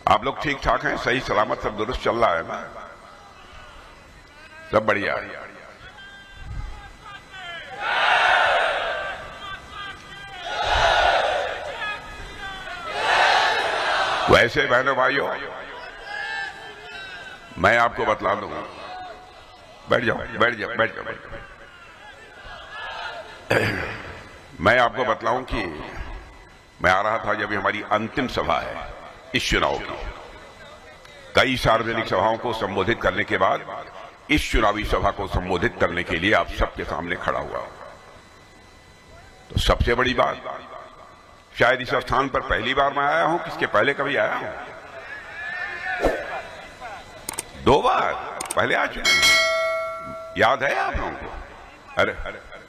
आप लोग ठीक ठाक हैं? सही सलामत सब दुरुस्त चल रहा है ना? सब बढ़िया। वैसे बहनों भाइयों, मैं आपको बतला दूंगा। बैठ जाओ बैठ जाओ बैठ जाओ बैठ जाओ। मैं आपको बतलाऊं कि मैं आ रहा था जब हमारी अंतिम सभा है इस चुनाव की। कई सार्वजनिक सभाओं को संबोधित करने के बाद इस चुनावी सभा को संबोधित करने के लिए आप सबके सामने खड़ा हुआ। तो सबसे बड़ी बात, शायद इस स्थान पर पहली बार मैं आया हूं, किसके पहले कभी आया हूं? 2 बार पहले आ चुके हैं। याद है आप लोगों को? अरे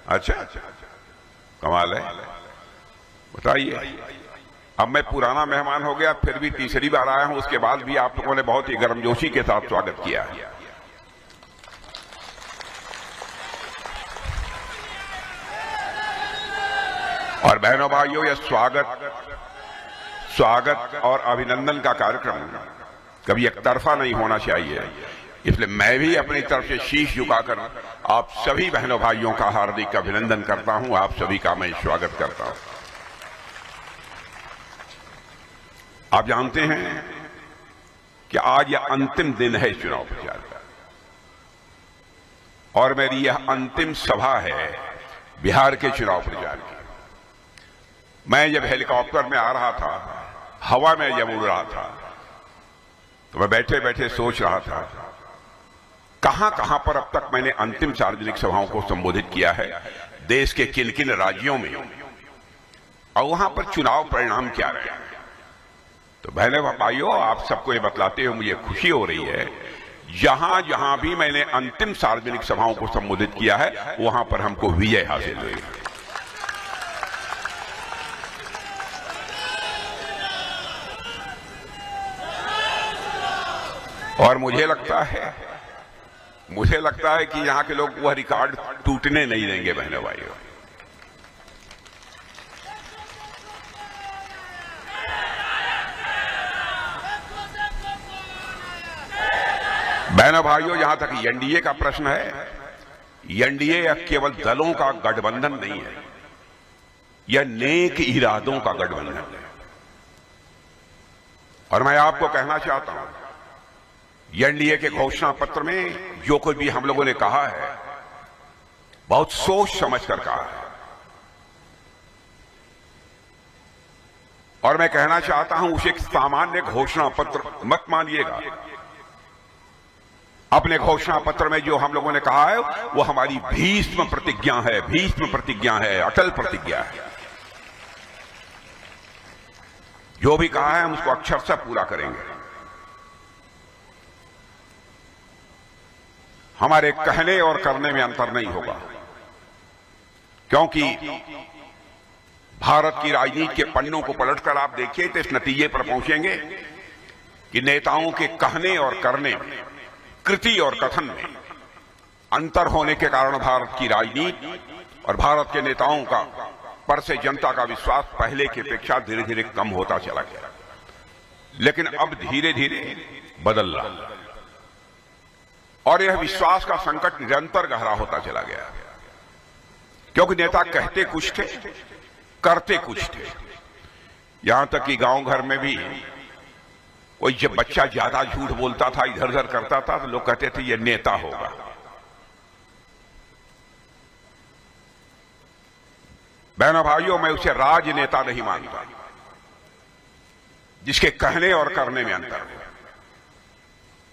अच्छा अच्छा, कमाल है। बताइए, अब मैं पुराना मेहमान हो गया, फिर भी तीसरी बार आया हूं, उसके बाद भी आप लोगों ने बहुत ही गर्मजोशी के साथ स्वागत किया है। और बहनों भाइयों, यह स्वागत और अभिनंदन का कार्यक्रम कभी एक तरफा नहीं होना चाहिए। इसलिए मैं भी अपनी तरफ से शीश झुकाकर आप सभी बहनों भाइयों का हार्दिक अभिनंदन करता हूं, आप सभी का मैं स्वागत करता हूं। आप जानते हैं कि आज यह अंतिम दिन है चुनाव प्रचार का, और मेरी यह अंतिम सभा है बिहार के चुनाव प्रचार की। मैं जब हेलीकॉप्टर में आ रहा था, हवा में जब उड़ रहा था, तो मैं बैठे बैठे सोच रहा था कहां कहां पर अब तक मैंने अंतिम सार्वजनिक सभाओं को संबोधित किया है, देश के किन किन राज्यों में, और वहां पर चुनाव परिणाम क्या रहे। तो बहनों भाइयों, आप सबको ये बतलाते हुए मुझे खुशी हो रही है, जहां जहां भी मैंने अंतिम सार्वजनिक सभाओं को संबोधित किया है वहां पर हमको विजय हासिल हुई। और मुझे लगता है कि यहां के लोग वह रिकॉर्ड टूटने नहीं देंगे। बहनों भाइयों, जहां तक एनडीए का प्रश्न है, एनडीए केवल दलों का गठबंधन नहीं है, यह नेक इरादों का गठबंधन है। और मैं आपको कहना चाहता हूं, एनडीए के घोषणा पत्र में जो कुछ भी हम लोगों ने कहा है, बहुत सोच समझ कर कहा है। और मैं कहना चाहता हूं, उसे एक सामान्य घोषणा पत्र मत मानिएगा। अपने घोषणा पत्र में जो हम लोगों ने कहा है वो हमारी भीष्म प्रतिज्ञा है, भीष्म प्रतिज्ञा है, अटल प्रतिज्ञा है। जो भी कहा है हम उसको अक्षरशः पूरा करेंगे। हमारे कहने और करने में अंतर नहीं होगा, क्योंकि भारत की राजनीति के पन्नों को पलटकर आप देखिए तो इस नतीजे पर पहुंचेंगे कि नेताओं के कहने और करने में, कृति और कथन में अंतर होने के कारण भारत की राजनीति और भारत के नेताओं का पर से जनता का विश्वास पहले की अपेक्षा धीरे धीरे कम होता चला गया, लेकिन अब धीरे धीरे बदल रहा। और यह विश्वास का संकट निरंतर गहरा होता चला गया, क्योंकि नेता कहते कुछ थे, करते कुछ थे। यहां तक कि गांव घर में भी कोई जब बच्चा ज्यादा झूठ बोलता था, इधर उधर करता था, तो लोग कहते थे ये नेता होगा। बहनों भाइयों, मैं उसे राजनेता नहीं मानता जिसके कहने और करने में अंतर हो।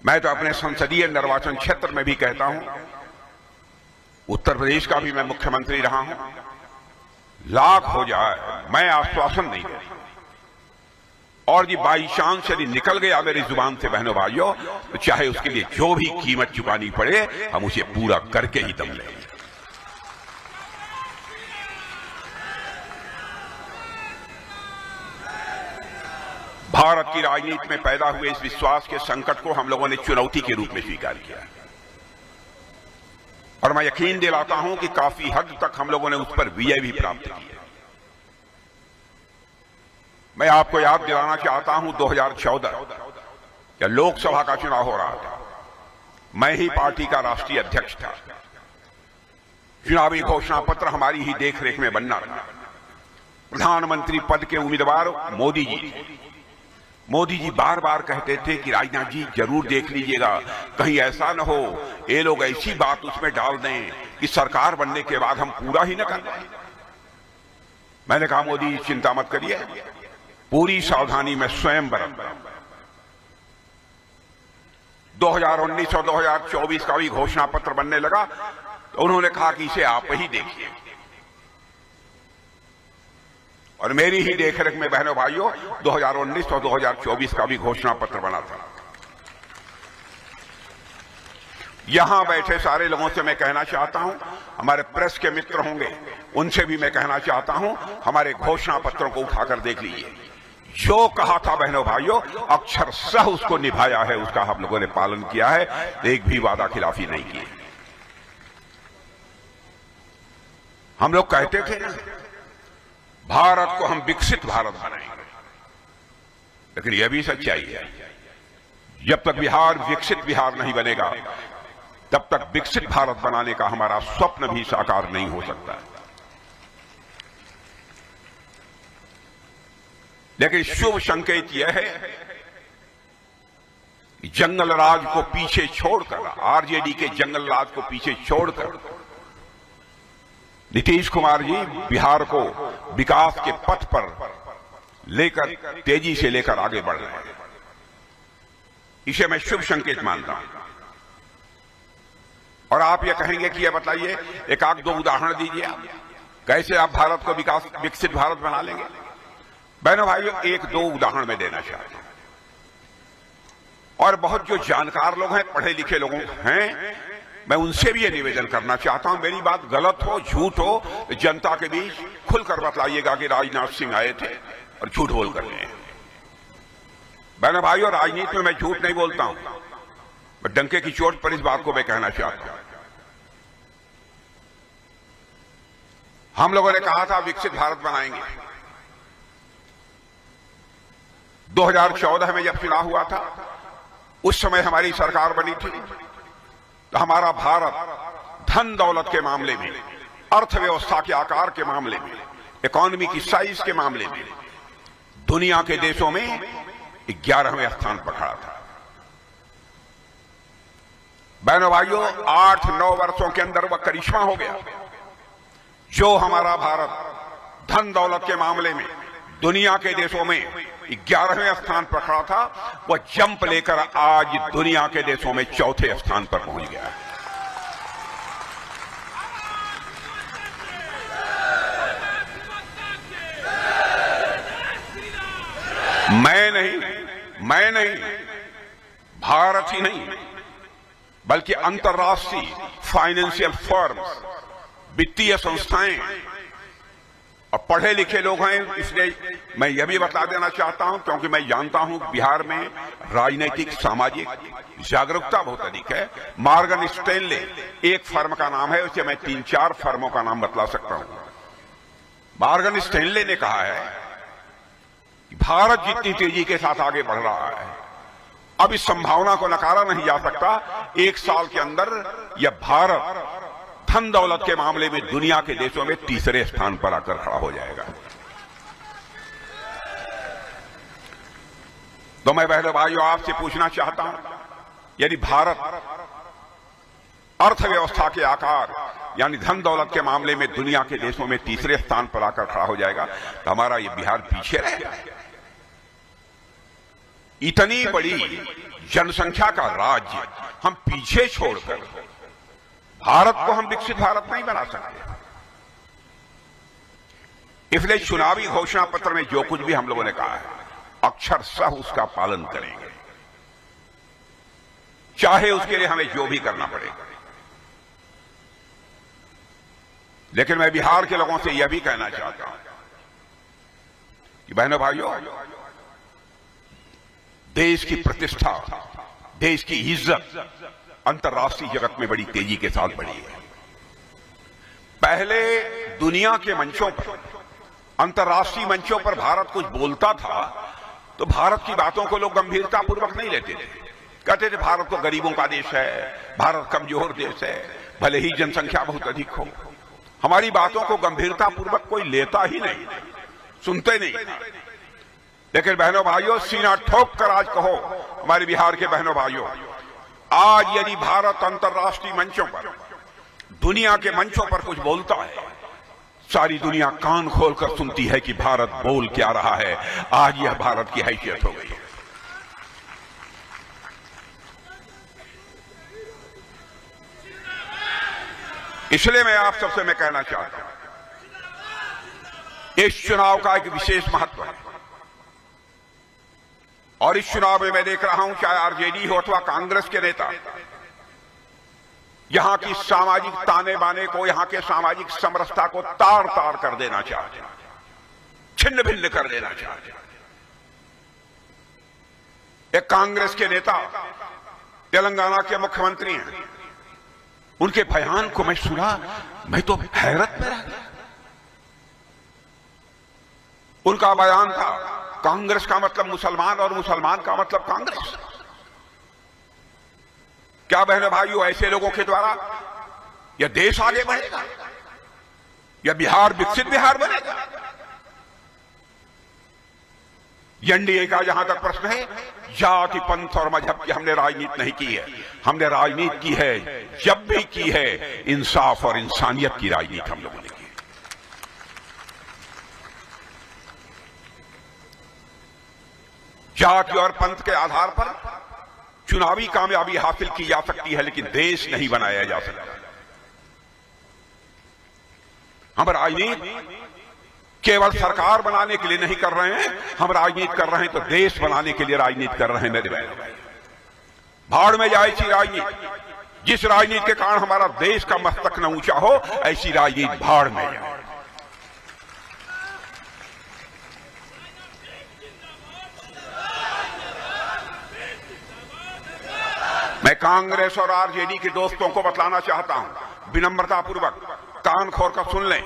मैं तो अपने संसदीय निर्वाचन क्षेत्र में भी कहता हूं, उत्तर प्रदेश का भी मैं मुख्यमंत्री रहा हूं, लाख हो जाए मैं आश्वासन नहीं दूंगा। और जी बाई चांस यदि निकल गया मेरी जुबान से बहनों भाइयों, तो चाहे उसके लिए जो भी कीमत चुकानी पड़े, हम उसे पूरा करके ही दम लेंगे। भारत की राजनीति में पैदा हुए इस विश्वास के संकट को हम लोगों ने चुनौती के रूप में स्वीकार किया, और मैं यकीन दिलाता हूं कि काफी हद तक हम लोगों ने उस पर विजय भी प्राप्त की है। मैं आपको याद दिलाना चाहता हूं 2014 या लोकसभा का चुनाव हो रहा था, मैं ही पार्टी का राष्ट्रीय अध्यक्ष था। चुनावी घोषणा पत्र हमारी ही देखरेख में बनना था। प्रधानमंत्री पद के उम्मीदवार मोदी जी थे। मोदी जी बार बार कहते थे कि राजनाथ जी जरूर देख लीजिएगा, कहीं ऐसा न हो ये लोग ऐसी बात उसमें डाल दें कि सरकार बनने के बाद हम पूरा ही न कर पाए। मैंने कहा मोदी जी चिंता मत करिए, पूरी सावधानी में स्वयं बरतूंगा। 2019 और 2024 का भी घोषणा पत्र बनने लगा तो उन्होंने कहा कि इसे आप ही देखिए, और मेरी ही देखरेख में बहनों भाइयों 2019 और 2024 का भी घोषणा पत्र बना था। यहां बैठे सारे लोगों से मैं कहना चाहता हूं, हमारे प्रेस के मित्र होंगे उनसे भी मैं कहना चाहता हूं, हमारे घोषणा पत्रों को उठाकर देख लीजिए। जो कहा था बहनों भाइयों अक्षरशः उसको निभाया है, उसका हम लोगों ने पालन किया है, एक भी वादा खिलाफी नहीं की। हम लोग कहते थे ना भारत को हम विकसित भारत बनाएंगे, लेकिन यह भी सच्चाई है, जब तक बिहार विकसित बिहार नहीं बनेगा तब तक विकसित भारत बनाने का हमारा स्वप्न भी साकार नहीं हो सकता। लेकिन शुभ संकेत यह है कि जंगल राज को पीछे छोड़कर, आरजेडी के जंगल राज को पीछे छोड़कर नीतीश कुमार जी बिहार को विकास के पथ पर लेकर तेजी से लेकर आगे बढ़ रहे हैं। इसे मैं शुभ संकेत मानता हूं। और आप ये कहेंगे कि ये बताइए एक आध दो उदाहरण दीजिए, आप कैसे आप भारत को विकसित भारत बना लेंगे। बहनों भाइयों एक दो उदाहरण मैं देना चाहता हूं, और बहुत जो जानकार लोग हैं, पढ़े लिखे लोग हैं, मैं उनसे भी ये निवेदन करना चाहता हूं, मेरी बात गलत हो झूठ हो तो जनता के बीच खुलकर बतलाइएगा कि राजनाथ सिंह आए थे और झूठ बोल कर गए। बहनों भाइयों राजनीति में मैं झूठ नहीं बोलता हूं, मैं डंके की चोट पर इस बात को मैं कहना चाहता हूं। हम लोगों ने कहा था विकसित भारत बनाएंगे। 2014 में जब चुनाव हुआ था उस समय हमारी सरकार बनी थी, तो हमारा भारत धन दौलत के मामले में, अर्थव्यवस्था के आकार के मामले में, इकोनॉमी की साइज के मामले में दुनिया के देशों में 11वें स्थान पर खड़ा था। बहनों भाइयों 8-9 वर्षों के अंदर वह करिश्मा हो गया। जो हमारा भारत धन दौलत के मामले में दुनिया के देशों में 11वें स्थान पर खड़ा था, वह जंप लेकर आज दुनिया के देशों में 4थे स्थान पर पहुंच गया है। मैं नहीं, भारत ही नहीं बल्कि अंतर्राष्ट्रीय फाइनेंशियल फर्म्स, वित्तीय संस्थाएं और पढ़े लिखे लोग हैं। इसलिए मैं यह भी बता देना चाहता हूं, क्योंकि मैं जानता हूं बिहार में राजनीतिक सामाजिक जागरूकता बहुत अधिक है। मॉर्गन स्टैनले एक फर्म का नाम है, उसे मैं 3-4 फर्मों का नाम बतला सकता हूं। मॉर्गन स्टैनले ने कहा है कि भारत जितनी तेजी के साथ आगे बढ़ रहा है, अब इस संभावना को नकारा नहीं जा सकता, 1 साल के अंदर यह भारत धन दौलत के मामले में दुनिया के देशों में 3रे स्थान पर आकर खड़ा हो जाएगा। तो मैं बहनों भाइयों आपसे पूछना चाहता हूं, यदि भारत अर्थव्यवस्था के आकार यानी धन दौलत के मामले में दुनिया के देशों में 3रे स्थान पर आकर खड़ा हो जाएगा, तो हमारा ये बिहार पीछे रहेगा। इतनी बड़ी जनसंख्या का राज्य हम पीछे छोड़कर भारत को हम विकसित भारत नहीं बना सकते। इसलिए चुनावी घोषणा पत्र में जो कुछ भी हम लोगों ने कहा है अक्षरशः उसका पालन करेंगे, चाहे उसके लिए हमें जो भी करना पड़ेगा। लेकिन मैं बिहार के लोगों से यह भी कहना चाहता हूं कि बहनों भाइयों, देश की प्रतिष्ठा, देश की इज्जत अंतर्राष्ट्रीय जगत में बड़ी तेजी के साथ बढ़ी है। पहले दुनिया के मंचों पर, अंतर्राष्ट्रीय मंचों पर भारत कुछ बोलता था तो भारत की बातों को लोग गंभीरता पूर्वक नहीं लेते थे। कहते थे भारत तो गरीबों का देश है, भारत कमजोर देश है, भले ही जनसंख्या बहुत अधिक हो। हमारी बातों को गंभीरता पूर्वक कोई लेता ही नहीं, सुनते नहीं। लेकिन बहनों भाइयों, सीना ठोक कर आज कहो हमारे बिहार के बहनों भाइयों, आज यदि भारत अंतर्राष्ट्रीय मंचों पर, दुनिया के मंचों पर कुछ बोलता है, सारी दुनिया कान खोलकर सुनती है कि भारत बोल क्या रहा है। आज यह भारत की हैसियत हो गई है। इसलिए मैं आप सबसे मैं कहना चाहता हूं, इस चुनाव का एक विशेष महत्व है और इस चुनाव में मैं देख रहा हूं चाहे आरजेडी हो अथवा कांग्रेस के नेता यहां की सामाजिक ताने बाने को, यहां के सामाजिक समरसता को तार तार कर देना चाहते हैं, छिन्न भिन्न कर देना चाहते हैं। एक कांग्रेस के नेता तेलंगाना के मुख्यमंत्री हैं, उनके बयान को मैं सुना, मैं तो हैरत में रह गया। उनका बयान था कांग्रेस का मतलब मुसलमान और मुसलमान का मतलब कांग्रेस। क्या बहनों भाइयों, ऐसे लोगों के द्वारा यह देश आगे बढ़ेगा? यह बिहार विकसित बिहार बनेगा? एनडीए का जहां तक प्रश्न है, जाति पंथ और मजहब की हमने राजनीति नहीं की है। हमने राजनीति की है, जब भी की है, इंसाफ और इंसानियत की राजनीति हम लोगों ने की है। जाति और पंथ के आधार पर चुनावी कामयाबी हासिल की जा सकती है, लेकिन देश नहीं बनाया जा सकता। हम राजनीति केवल सरकार बनाने के लिए नहीं कर रहे हैं, हम राजनीति कर रहे हैं तो देश बनाने के लिए राजनीति कर रहे हैं। मेरे भाई, भाड़ में जाए ऐसी राजनीति, जिस राजनीति के कारण हमारा देश का मस्तक न ऊंचा हो, ऐसी राजनीति भाड़ में जाए। मैं कांग्रेस और आरजेडी के दोस्तों को बतलाना चाहता हूं, विनम्रता पूर्वक कान खोलकर सुन लें,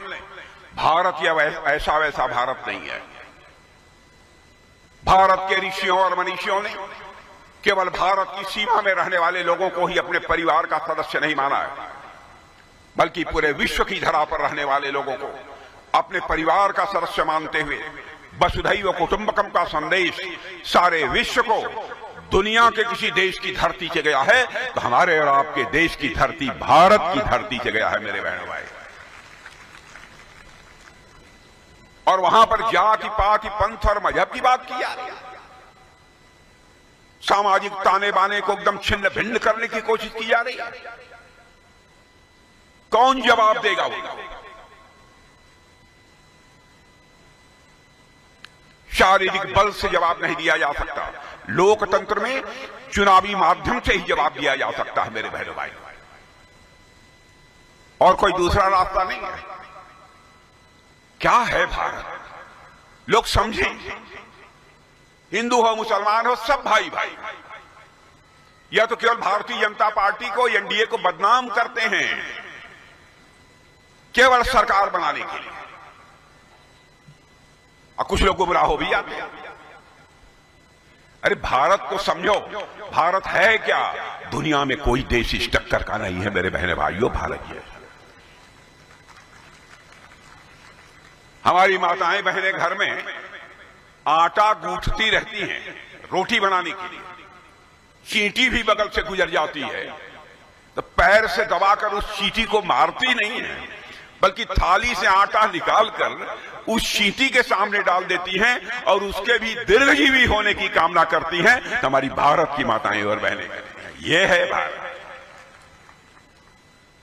भारत यह ऐसा वैसा भारत नहीं है। भारत के ऋषियों और मनीषियों ने केवल भारत की सीमा में रहने वाले लोगों को ही अपने परिवार का सदस्य नहीं माना है, बल्कि पूरे विश्व की धरा पर रहने वाले लोगों को अपने परिवार का सदस्य मानते हुए वसुधैव कुटुंबकम का संदेश सारे विश्व को दुनिया के किसी देश की धरती से गया है तो हमारे और आपके देश की धरती भारत की धरती से गया है। मेरे बहनों भाई, और वहां पर जाति पाति पंथ और मजहब की बात की जा रही है, सामाजिक ताने बाने को एकदम छिन्न भिन्न करने की कोशिश की जा रही है। कौन जवाब देगा? वो शारीरिक बल से जवाब नहीं दिया जा सकता, लोकतंत्र में चुनावी माध्यम से ही जवाब दिया जा सकता है। मेरे बहनों भाई, और कोई दूसरा रास्ता नहीं है। क्या है भारत? लोग समझें, हिंदू हो मुसलमान हो, सब भाई भाई। या तो केवल भारतीय जनता पार्टी को, एनडीए को बदनाम करते हैं केवल सरकार बनाने के लिए, और कुछ लोग गुमराह हो भी जाते हैं। अरे भारत को समझो, भारत है क्या? दुनिया में कोई देश इस टक्कर का नहीं है मेरे बहने भाइयों, भारत ही है। हमारी माताएं बहनें घर में आटा गूंथती रहती हैं रोटी बनाने के लिए, चींटी भी बगल से गुजर जाती है तो पैर से दबाकर उस चींटी को मारती नहीं है, बल्कि थाली से आटा निकालकर उस चींटी के सामने डाल देती हैं और उसके भी दीर्घजीवी होने की कामना करती हैं। तो हमारी भारत की माताएं और बहनें करती हैं। ये है भारत।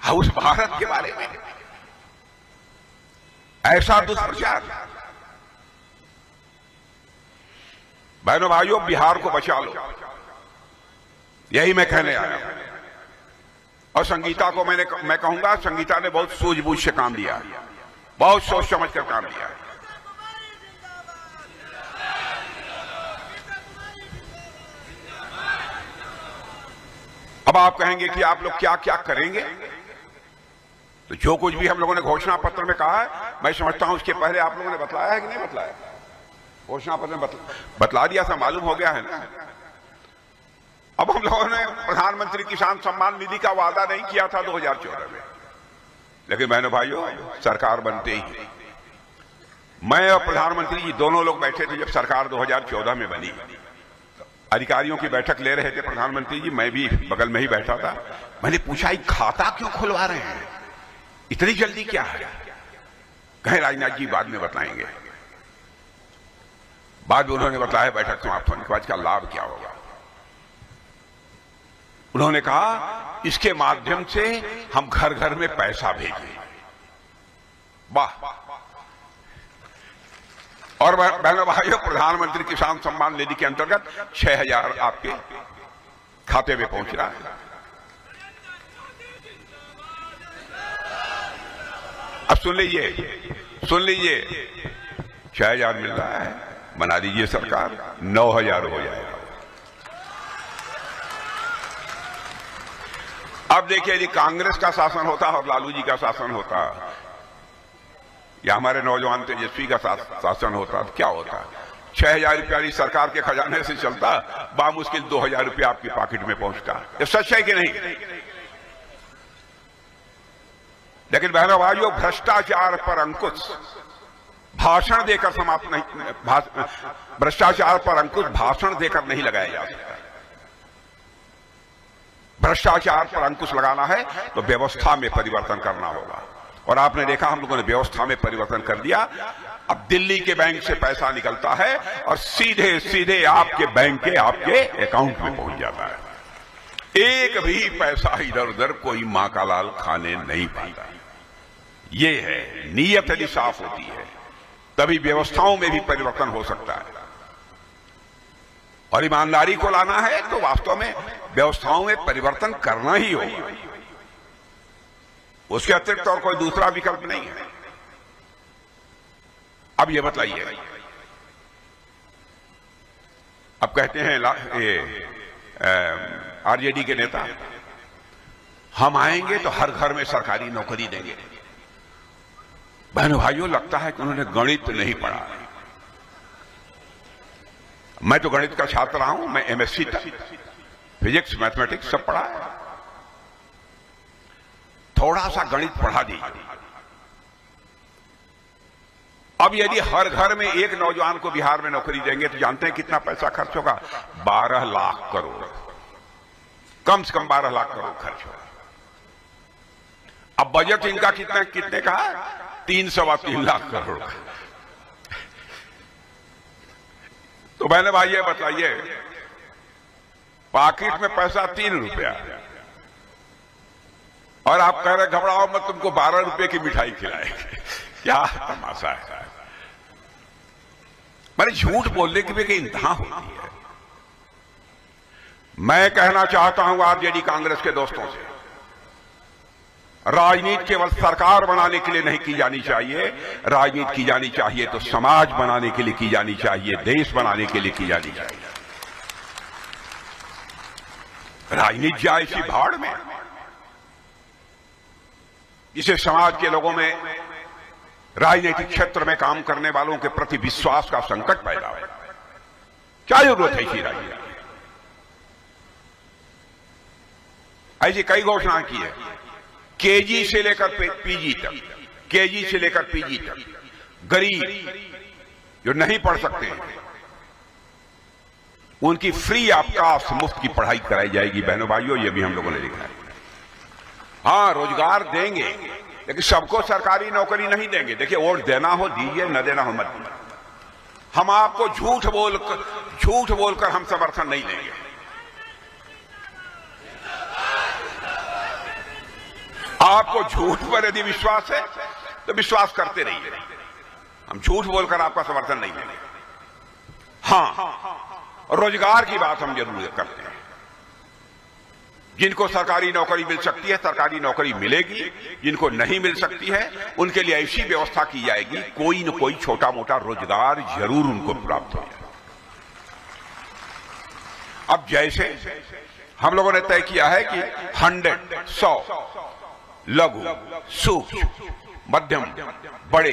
उस भारत के बारे में ऐसा दुष्प्रचार। बहनों भाइयों, बिहार को बचा लो, यही मैं कहने आया हूं। और संगीता को मैं कहूंगा, संगीता ने बहुत सूझबूझ से काम लिया, बहुत सोच समझ कर काम लिया। अब आप कहेंगे कि आप लोग क्या क्या करेंगे, तो जो कुछ भी हम लोगों ने घोषणा पत्र में कहा है, मैं समझता हूं उसके पहले आप लोगों ने बतलाया है कि नहीं बतलाया? घोषणा पत्र में बतला दिया था, मालूम हो गया है ना। अब हम लोगों ने प्रधानमंत्री किसान सम्मान निधि का वादा नहीं किया था 2014 में, लेकिन बहनों भाइयों सरकार बनते ही मैं और प्रधानमंत्री जी दोनों लोग बैठे थे जब सरकार 2014 में बनी। अधिकारियों की बैठक ले रहे थे प्रधानमंत्री जी, मैं भी बगल में ही बैठा था। मैंने पूछा ये खाता क्यों खुलवा रहे हैं, इतनी जल्दी क्या है? कहे राजनाथ जी बाद में बताएंगे। बाद में उन्होंने बताया बैठक समाप्त होने के बाद इसका लाभ क्या होगा। उन्होंने कहा इसके माध्यम से हम घर घर में पैसा भेजें। वाह! और बहनों भाइयों प्रधानमंत्री किसान सम्मान निधि के अंतर्गत 6,000 आपके खाते में पहुंच रहा है। अब सुन लीजिए 6,000 मिल रहा है, बना दीजिए सरकार 9,000 हो जाएगा। अब देखिए यदि कांग्रेस का शासन होता और लालू जी का शासन होता या हमारे नौजवान तेजस्वी का शासन होता तो क्या होता? 6,000 रुपया सरकार के खजाने से चलता, बामुश्किल 2,000 रुपया आपकी पॉकेट में पहुंचता। ये सच है कि नहीं? लेकिन बहनों भाइयों भ्रष्टाचार पर अंकुश भाषण देकर समाप्त नहीं, भ्रष्टाचार पर अंकुश भाषण देकर नहीं लगाया जा सकता। भ्रष्टाचार पर अंकुश लगाना है तो व्यवस्था में परिवर्तन करना होगा, और आपने देखा हम लोगों ने व्यवस्था में परिवर्तन कर दिया। अब दिल्ली के बैंक से पैसा निकलता है और सीधे सीधे आपके बैंक के आपके अकाउंट में पहुंच जाता है। एक भी पैसा इधर उधर कोई मां का लाल खाने नहीं पाता। ये है नीयत यदि साफ होती है तभी व्यवस्थाओं में भी परिवर्तन हो सकता है। और ईमानदारी को लाना है तो वास्तव में व्यवस्थाओं में परिवर्तन करना ही होगा, उसके अतिरिक्त और कोई दूसरा विकल्प नहीं है। अब ये बताइए, अब कहते हैं ये आरजेडी के नेता हम आएंगे तो हर घर में सरकारी नौकरी देंगे। बहनों भाइयों लगता है कि उन्होंने गणित नहीं पढ़ा। मैं तो गणित का छात्र रहा हूं, मैं एमएससी तक फिजिक्स मैथमेटिक्स सब पढ़ा है। थोड़ा सा गणित पढ़ा दीजिए। अब यदि हर घर में एक नौजवान को बिहार में नौकरी देंगे तो जानते हैं कितना पैसा खर्च होगा? 12 लाख करोड़, कम से कम 12 लाख करोड़ खर्च होगा। अब बजट इनका कितने का है? 3-3 लाख करोड़। तो मैंने भाई ये बताइए, पॉकेट में पैसा 3 रुपया और आप कह रहे घबराओ मत, तुमको 12 रुपए की मिठाई खिलाएंगे। क्या तमाशा है। मैंने झूठ बोलने की भी एक इंतहा होती है। मैं कहना चाहता हूं आरजेडी कांग्रेस के दोस्तों से, राजनीति केवल सरकार बनाने के लिए नहीं की जानी चाहिए। राजनीति की जानी चाहिए तो समाज बनाने के लिए की जानी चाहिए, देश बनाने के लिए की जानी चाहिए। राजनीति जाए इसी भाड़ में, इसे समाज के लोगों में राजनीतिक क्षेत्र में काम करने वालों के प्रति विश्वास का संकट पैदा हो। क्या जरूरत है इसी राजनीति? ऐसी कई घोषणाएं की है, केजी से लेकर पीजी तक, केजी से लेकर पीजी तक गरीब जो नहीं पढ़ सकते हैं उनकी फ्री ऑफ कॉस्ट मुफ्त की पढ़ाई कराई जाएगी। बहनों भाइयों ये भी हम लोगों ने लिखा है। हाँ रोजगार देंगे लेकिन सबको सरकारी नौकरी नहीं देंगे। देखिए वोट देना हो दीजिए, न देना हो मत दीजिए। हम आपको झूठ बोलकर हम समर्थन नहीं देंगे। आपको झूठ पर यदि विश्वास है तो विश्वास करते रहिए, हम झूठ बोलकर आपका समर्थन नहीं देंगे। हाँ रोजगार की बात हम जरूर करते हैं। जिनको सरकारी नौकरी मिल सकती है सरकारी नौकरी मिलेगी, जिनको नहीं मिल सकती है उनके लिए ऐसी व्यवस्था की जाएगी कोई न कोई छोटा मोटा रोजगार जरूर उनको प्राप्त हो जाए। अब जैसे हम लोगों ने तय किया है कि 100 लघु सूक्ष्म मध्यम बड़े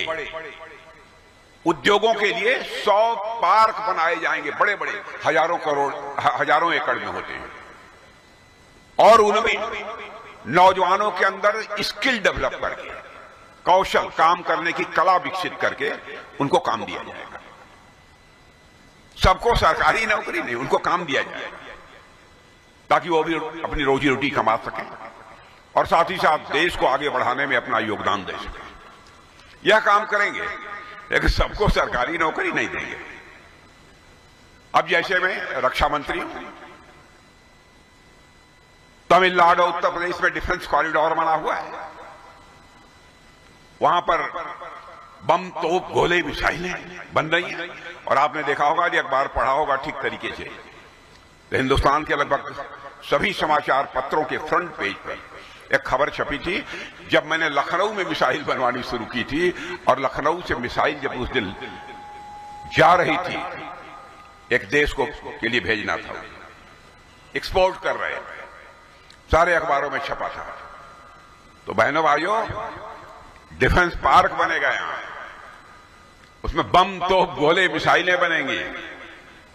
उद्योगों के लिए 100 पार्क बनाए जाएंगे, बड़े बड़े, हजारों एकड़ में होते हैं, और उनमें नौजवानों के अंदर स्किल डेवलप करके, कौशल, काम करने की कला विकसित करके उनको काम दिया जाएगा। सबको सरकारी नौकरी नहीं, उनको काम दिया जाएगा ताकि वो भी अपनी रोजी रोटी कमा सकें और साथ ही साथ देश को आगे बढ़ाने में अपना योगदान दे सकें। यह काम करेंगे, लेकिन सबको सरकारी नौकरी नहीं देंगे। अब जैसे मैं रक्षा मंत्री हूं, तमिलनाडु और उत्तर प्रदेश में डिफेंस कॉरिडोर बना हुआ है, वहां पर बम, तोप, गोले, मिसाइलें बन रही हैं। और आपने देखा होगा, यदि अखबार पढ़ा होगा ठीक तरीके से, तो हिंदुस्तान के लगभग सभी समाचार पत्रों के फ्रंट पेज पर एक खबर छपी थी, जब मैंने लखनऊ में मिसाइल बनवानी शुरू की थी और लखनऊ से मिसाइल जब उस दिन जा रही थी, एक देश को के लिए भेजना था, एक्सपोर्ट कर रहे, सारे अखबारों में छपा था। तो बहनों भाइयों, डिफेंस पार्क बनेगा यहां, उसमें बम, तोप, गोले, मिसाइलें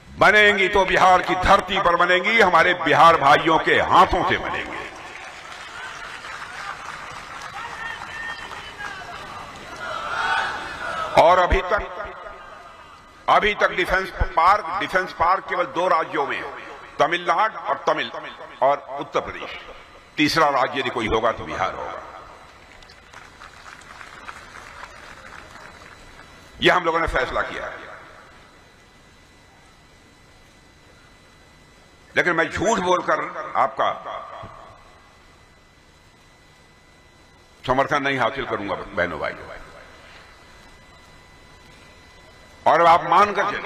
बनेंगी तो बिहार की धरती पर बनेंगी, हमारे बिहार भाइयों के हाथों से बनेंगी। और अभी तक डिफेंस पार्क केवल 2 राज्यों में है, तमिलनाडु और उत्तर प्रदेश। तीसरा राज्य यदि कोई होगा तो बिहार होगा। यह हम लोगों ने फैसला किया है। लेकिन मैं झूठ बोलकर आपका समर्थन नहीं हासिल करूंगा बहनों भाइयों। और आप मानकर चलिए,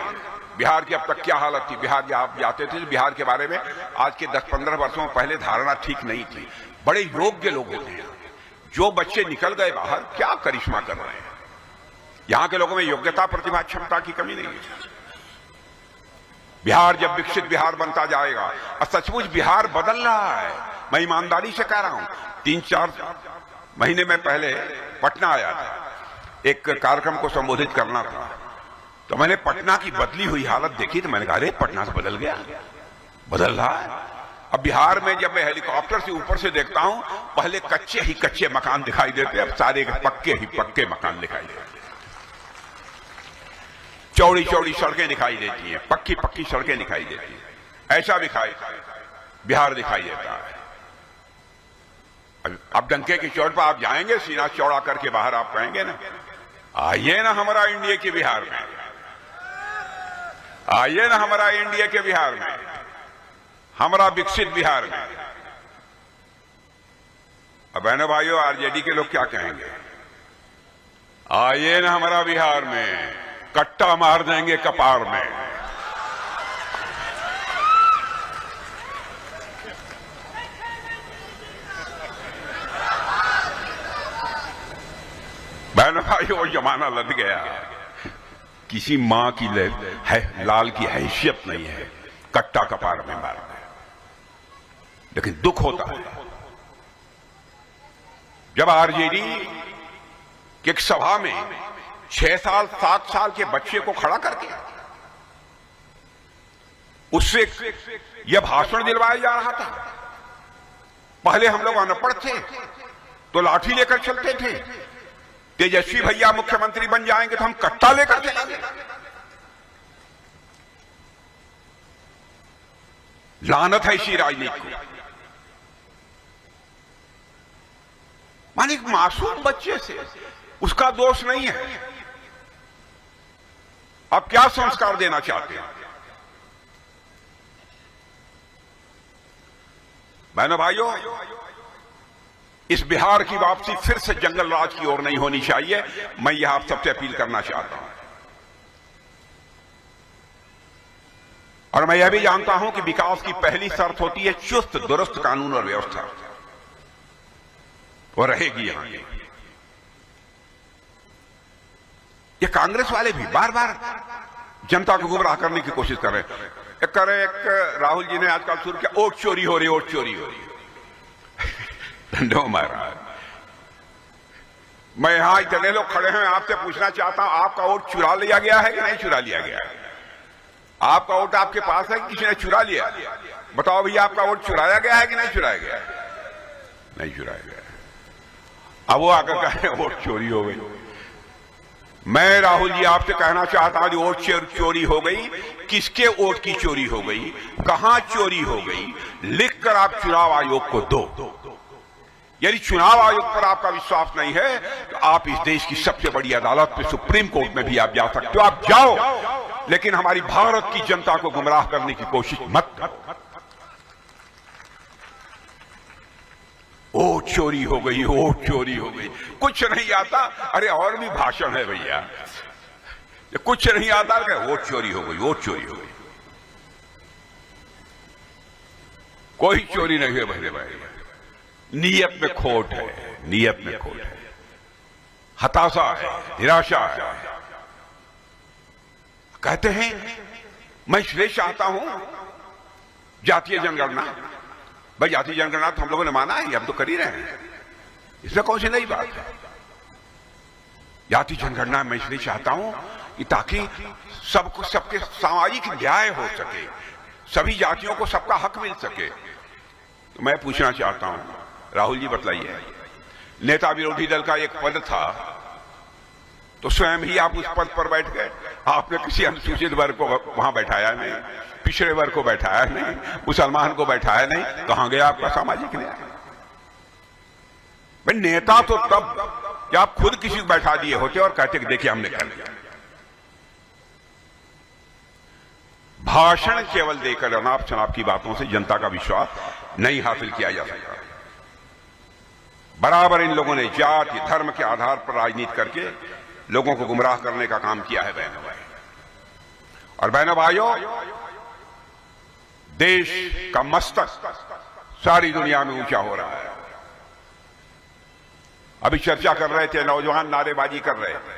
बिहार की अब तक क्या हालत थी। बिहार आप जाते थे, बिहार के बारे में आज के 10-15 वर्षों पहले धारणा ठीक नहीं थी। बड़े योग्य लोग होते हैं, जो बच्चे निकल गए बाहर, क्या करिश्मा कर रहे हैं। यहां के लोगों में योग्यता, प्रतिभा, क्षमता की कमी नहीं है। बिहार जब विकसित बिहार बनता जाएगा, और सचमुच बिहार बदल रहा है, मैं ईमानदारी से कह रहा हूं। 3-4 महीने में पहले पटना आया था, एक कार्यक्रम को संबोधित करना था, तो मैंने पटना की बदली हुई हालत देखी, तो मैंने कहा, अरे पटना तो बदल गया, बदल रहा है। अब बिहार में जब मैं हेलीकॉप्टर से ऊपर से देखता हूं, पहले कच्चे ही कच्चे मकान दिखाई देते, अब सारे पक्के ही पक्के मकान दिखाई देते, चौड़ी चौड़ी सड़कें दिखाई देती हैं, पक्की पक्की सड़कें दिखाई देती हैं। ऐसा बिहार दिखाई देता है। अब डंके की चोट पर आप जाएंगे, सीना चौड़ा करके बाहर आप कहेंगे ना, आइए ना हमारा इंडिया के बिहार में, आइए ना हमारा इंडिया के बिहार में, हमारा विकसित बिहार में। अब बहनों भाइयों, आरजेडी के लोग क्या कहेंगे, आइए ना हमारा बिहार में, कट्टा मार देंगे कपार में। बहनों भाइयों, वो जमाना लद गया, किसी मां की लाल की हैसियत नहीं है, कट्टा कपार में मार दे। लेकिन दुख होता है जब आरजेडी की एक सभा में 6 साल 7 साल के बच्चे को खड़ा करके उससे यह भाषण दिलवाया जा रहा था। पहले हम लोग अनपढ़ थे तो लाठी लेकर चलते थे, तेजस्वी भैया मुख्यमंत्री बन जाएंगे तो हम कट्टा लेकर चलेंगे। लानत है इसी राजनीति को। माने एक मासूम बच्चे से, उसका दोष नहीं है, आप क्या संस्कार देना चाहते हैं। बहनों भाइयों, इस बिहार की वापसी फिर से जंगल राज की ओर नहीं होनी चाहिए। मैं यह आप सबसे अपील करना चाहता हूं। और मैं यह भी जानता हूं कि विकास की पहली शर्त होती है चुस्त दुरुस्त कानून और व्यवस्था, वो रहेगी यहां की। ये कांग्रेस वाले भी बार बार जनता को गुमराह करने की कोशिश कर रहे हैं। एक राहुल जी ने आजकल शुरू किया, वोट चोरी हो रही, वोट चोरी हो रही। धंधो मारा। मैं यहां इतने लोग खड़े हैं, आपसे पूछना चाहता हूं, आपका वोट चुरा लिया गया है कि नहीं चुरा लिया गया है? आपका वोट आपके पास है कि किसी ने चुरा लिया? बताओ भैया, आपका वोट चुराया गया है कि नहीं चुराया गया है? नहीं चुराया गया। अब वो आकर कहे वोट चोरी हो गई। मैं राहुल जी आपसे कहना चाहता हूं, वोट चोरी हो गई, किसके वोट की चोरी हो गई, कहां चोरी हो गई, लिखकर आप चुनाव आयोग को दो। यदि चुनाव आयोग पर आपका विश्वास नहीं है तो आप इस देश की सबसे बड़ी अदालत पे, सुप्रीम कोर्ट में भी आप जा सकते हो, आप जाओ, लेकिन हमारी भारत की जनता को गुमराह करने की कोशिश मत करो। वोट चोरी हो गई, वोट चोरी हो गई, कुछ नहीं आता। अरे और भी भाषण है भैया, कुछ नहीं आता, वोट चोरी हो गई, वोट चोरी हो गई। कोई चोरी नहीं है भैया भाई, नीयत में खोट है, नीयत में खोट है, हताशा है, निराशा है। कहते हैं मैं इसलिए चाहता हूं जातीय जनगणना। भाई जातीय जनगणना तो हम लोगों ने माना है, हम तो कर ही रहे हैं, इसमें कौन सी नई बात है। जातीय जनगणना मैं इसलिए चाहता हूं कि ताकि सबको, सबके सामाजिक न्याय हो सके, सभी जातियों को सबका हक मिल सके। तो मैं पूछना चाहता हूं, राहुल जी बताइए, नेता विरोधी दल का एक पद था तो स्वयं ही आप उस पद पर बैठ गए। आपने किसी अनुसूचित वर्ग को वहां बैठाया नहीं, पिछड़े वर्ग को बैठाया नहीं, मुसलमान को बैठाया नहीं, कहां गया आपका सामाजिक न्याय? भाई नेता तो तब जब आप खुद किसी को बैठा दिए होते और कहते कि देखिए हमने कर लिया। भाषण केवल देकर अनाप शनाप की बातों से जनता का विश्वास नहीं हासिल किया जा सकता। बराबर इन लोगों ने जाति धर्म के आधार पर राजनीति करके लोगों को गुमराह करने का काम किया है बहनों भाई। और बहनों भाइयों, देश का मस्तक सारी दुनिया में ऊंचा हो रहा है। अभी चर्चा कर रहे थे, नौजवान नारेबाजी कर रहे थे,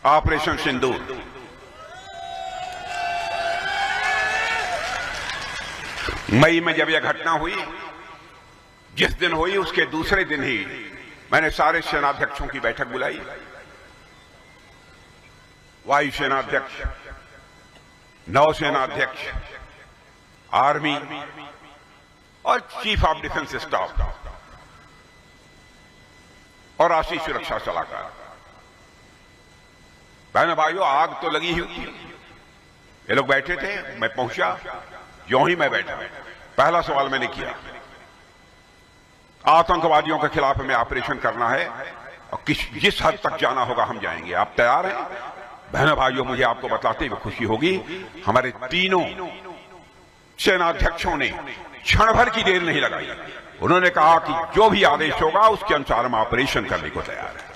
ऑपरेशन सिंदूर। मई में जब यह घटना हुई, जिस दिन हुई उसके दूसरे दिन ही मैंने सारे सेनाध्यक्षों की बैठक बुलाई। वायुसेना अध्यक्ष, नौसेना अध्यक्ष, आर्मी और चीफ ऑफ डिफेंस स्टाफ और राष्ट्रीय सुरक्षा सलाहकार। बहनों भाइयों, आग तो लगी ही थी। ये लोग बैठे थे, मैं पहुंचा, यों ही मैं बैठा, पहला सवाल मैंने किया, आतंकवादियों के खिलाफ हमें ऑपरेशन करना है और जिस हद तक जाना होगा हम जाएंगे, आप तैयार हैं? बहनों भाइयों, मुझे आपको बताते हुए खुशी होगी, हमारे तीनों सेनाध्यक्षों ने क्षण भर की देर नहीं लगाई। उन्होंने कहा कि जो भी आदेश होगा उसके अनुसार हम ऑपरेशन करने को तैयार हैं।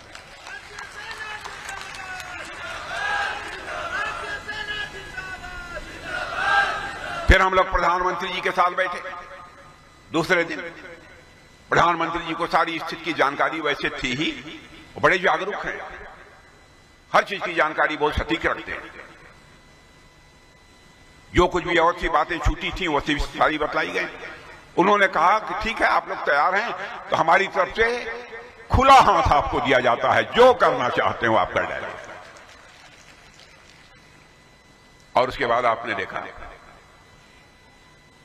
फिर हम लोग प्रधानमंत्री जी के साथ बैठे। दूसरे दिन प्रधानमंत्री जी को सारी स्थिति की जानकारी वैसे थी ही, वो बड़े जागरूक हैं, हर चीज की जानकारी बहुत सटीक रखते हैं। जो कुछ भी और सी बातें छूटी थी वो सारी बतलाई गई। उन्होंने कहा कि ठीक है, आप लोग तैयार हैं तो हमारी तरफ से खुला हाथ आपको दिया जाता है, जो करना चाहते हो आप कर डालिए। और उसके बाद आपने देखा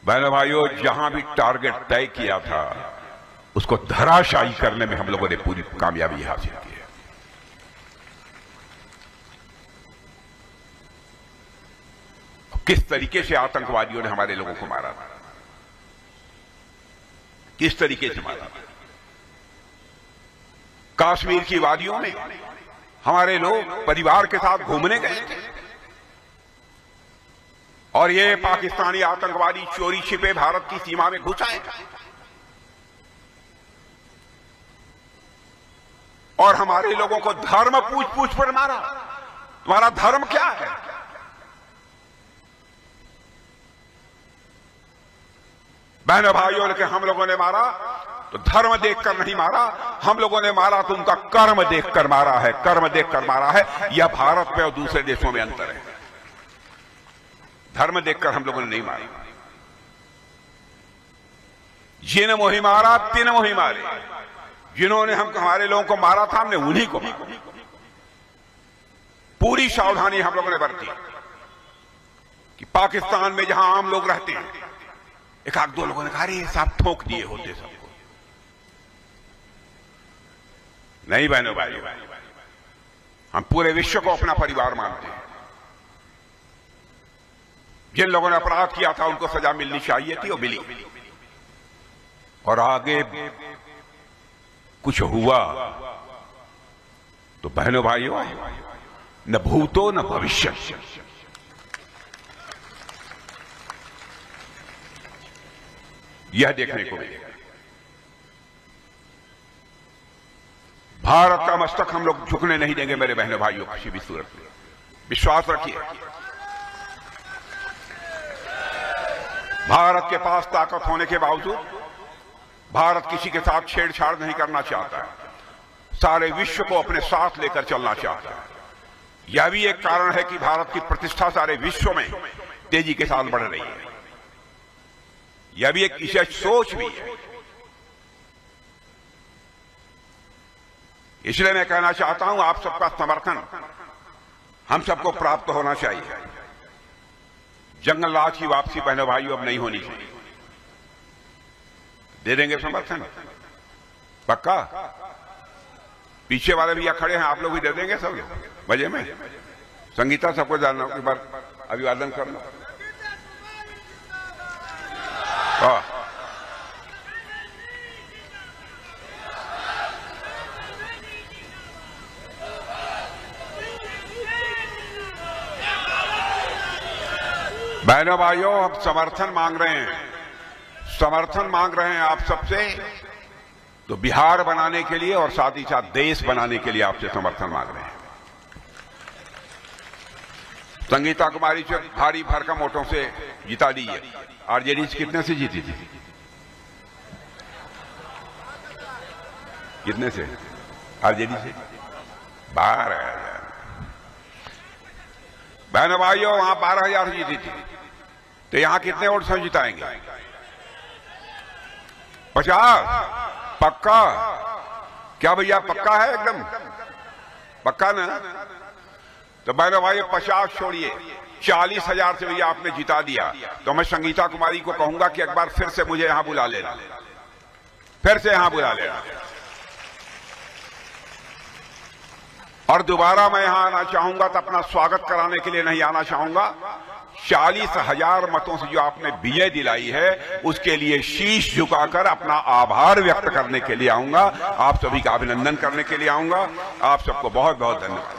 बहनों भाइयों, जहां भी टारगेट तय किया था उसको धराशायी करने में हम लोगों ने पूरी कामयाबी हासिल की है। किस तरीके से आतंकवादियों ने हमारे लोगों को मारा था, किस तरीके से मारा था। कश्मीर की वादियों में हमारे लोग परिवार के साथ घूमने गए थे और ये पाकिस्तानी आतंकवादी चोरी छिपे भारत की सीमा में घुस आए और हमारे लोगों को धर्म पूछ पर मारा। तुम्हारा धर्म क्या है? बहनों भाइयों, लेकिन हम लोगों ने मारा तो धर्म देखकर नहीं मारा, हम लोगों ने मारा तो उनका कर्म देखकर मारा है, कर्म देखकर मारा है। यह भारत में और दूसरे देशों में अंतर है। धर्म देखकर हम लोगों ने नहीं मारा। जिन मोहि मारा तिन मोहि मारे, जिन्होंने हमारे लोगों को मारा था, हमने उन्हीं को मारा। पूरी सावधानी हम लोगों ने बरती कि पाकिस्तान में जहां आम लोग रहते हैं, एक आध दो लोगों ने कहा अरे साहब ठोक दिए होते सबको। नहीं बहनों भाइयों, हम पूरे विश्व को अपना परिवार मानते हैं। जिन लोगों ने अपराध किया था उनको सजा मिलनी चाहिए थी, और मिली। और आगे कुछ हुआ तो बहनों भाइयों, न भूतो न भविष्य, यह देखने को मिलेगा। भारत का मस्तक हम लोग झुकने नहीं देंगे मेरे बहनों भाइयों, किसी भी सूरत में। विश्वास रखिए, भारत के पास ताकत होने के बावजूद भारत किसी के साथ छेड़छाड़ नहीं करना चाहता है, सारे विश्व को अपने साथ लेकर चलना चाहता है। यह भी एक कारण है कि भारत की प्रतिष्ठा सारे विश्व में तेजी के साथ बढ़ रही है। यह भी एक विशेष सोच भी है। इसलिए मैं कहना चाहता हूं, आप सबका समर्थन हम सबको प्राप्त होना चाहिए। जंगल राज की वापसी बहनों भाइयों अब नहीं होनी चाहिए। दे देंगे समर्थन पक्का? पीछे वाले भैया खड़े हैं, आप लोग भी दे देंगे सब मजे में? संगीता सबको जानना, एक बार अभिवादन करना। बहनों भाइयों, हम समर्थन मांग रहे हैं, समर्थन मांग रहे हैं आप सबसे, तो बिहार बनाने के लिए और साथ ही साथ देश बनाने के लिए आपसे समर्थन मांग रहे हैं। संगीता कुमारी से भारी भरकम वोटों से जिता दी है। आरजेडी कितने से जीती थी? कितने से? आरजेडी से 12,000। बहनों भाइयों, वहां 12,000 जीती थी, तो यहां कितने वोट से जिताएंगे? 50? पक्का? क्या भैया पक्का है? एकदम पक्का ना? तो बहनों भाई 50 छोड़िए, 40,000 से भैया आपने जिता दिया। तो मैं संगीता कुमारी को कहूंगा कि एक बार फिर से मुझे यहां बुला लेना, फिर से यहां बुला लेना, और दोबारा मैं यहां आना चाहूंगा तो अपना स्वागत कराने के लिए नहीं आना चाहूंगा। 40,000 मतों से जो आपने विजय दिलाई है, उसके लिए शीश झुकाकर अपना आभार व्यक्त करने के लिए आऊंगा। आप सभी का अभिनंदन करने के लिए आऊंगा। आप सबको बहुत बहुत धन्यवाद।